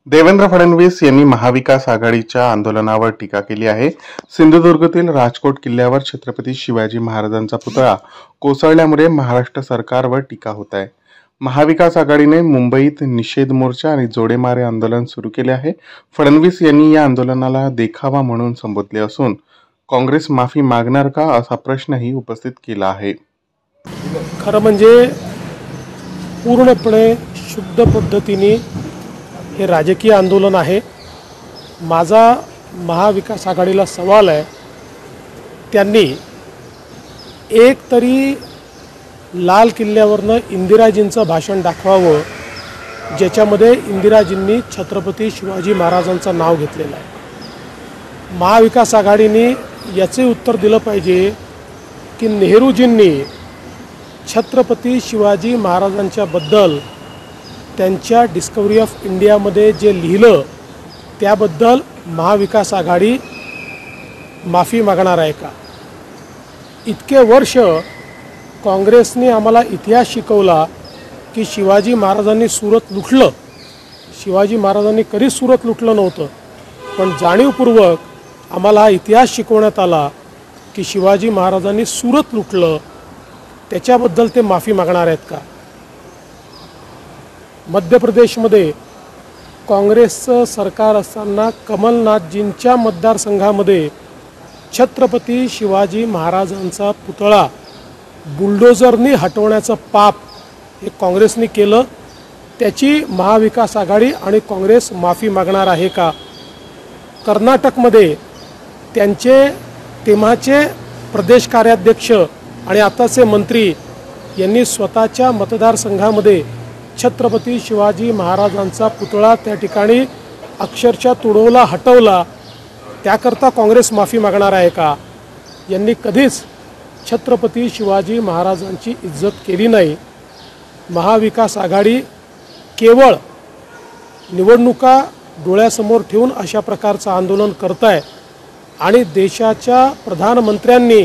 देवेंद्र फडणवीस यांनी महाविकास आघाडीच्या आंदोलनावर टीका केली आहे। सिंधुदुर्गातील राजकोट किल्ल्यावर छत्रपती शिवाजी महाराजांचा पुतळा कोसळल्यामुळे महाराष्ट्र सरकारवर टीका होत आहे। महाविकास आघाडीने मुंबईत निषेध मोर्चा आणि जोडेमारे आंदोलन सुरू केले आहे। फडणवीस यांनी या आंदोलनाला देखावा म्हणून संबोधले असून काँग्रेस माफी मागणार का असा प्रश्नही उपस्थित केला आहे। खरं म्हणजे पूर्णपणे शुद्ध पद्धतीने हे राजकीय आंदोलन आहे। माझा महाविकास आघाडीला सवाल आहे, त्यांनी एक तरी लाल किल्ल्यावरनं इंदिराजींचं भाषण दाखवावं ज्याच्यामध्ये इंदिराजींनी छत्रपती शिवाजी महाराजांचं नाव घेतलेलं आहे। महाविकास आघाडीने याचे उत्तर दिलं पाहिजे की नेहरूजींनी छत्रपती शिवाजी महाराजांच्या बद्दल त्यांच्या डिस्कवरी ऑफ इंडियामध्ये जे लिहिलं त्याबद्दल महाविकास आघाडी माफी मागणार आहे का? इतके वर्ष काँग्रेसने आम्हाला इतिहास शिकवला की शिवाजी महाराजांनी सुरत लुटलं। शिवाजी महाराजांनी कधीच सुरत लुटलं नव्हतं, पण जाणीवपूर्वक आम्हाला हा इतिहास शिकवण्यात आला की शिवाजी महाराजांनी सुरत लुटलं, त्याच्याबद्दल ते माफी मागणार आहेत का? मध्य प्रदेशमध्ये काँग्रेसचं सरकार असताना कमलनाथजींच्या मतदारसंघामध्ये छत्रपती शिवाजी महाराजांचा पुतळा बुलडोझरनी हटवण्याचं पाप हे काँग्रेसने केलं। त्याची महाविकास आघाडी आणि काँग्रेस माफी मागणार आहे का? कर्नाटकमध्ये त्यांचे तेव्हाचे प्रदेश कार्याध्यक्ष आणि आताचे मंत्री यांनी स्वतःच्या मतदारसंघामध्ये छत्रपती शिवाजी महाराजांचा पुतळा त्या ठिकाणी अक्षरशः तुडवला, हटवला। त्याकरता काँग्रेस माफी मागणार आहे का? यांनी कधीच छत्रपती शिवाजी महाराजांची इज्जत केली नाही। महाविकास आघाडी केवळ निवडणुका डोळ्यासमोर ठेवून अशा प्रकारचं आंदोलन करत आहे आणि देशाच्या प्रधानमंत्र्यांनी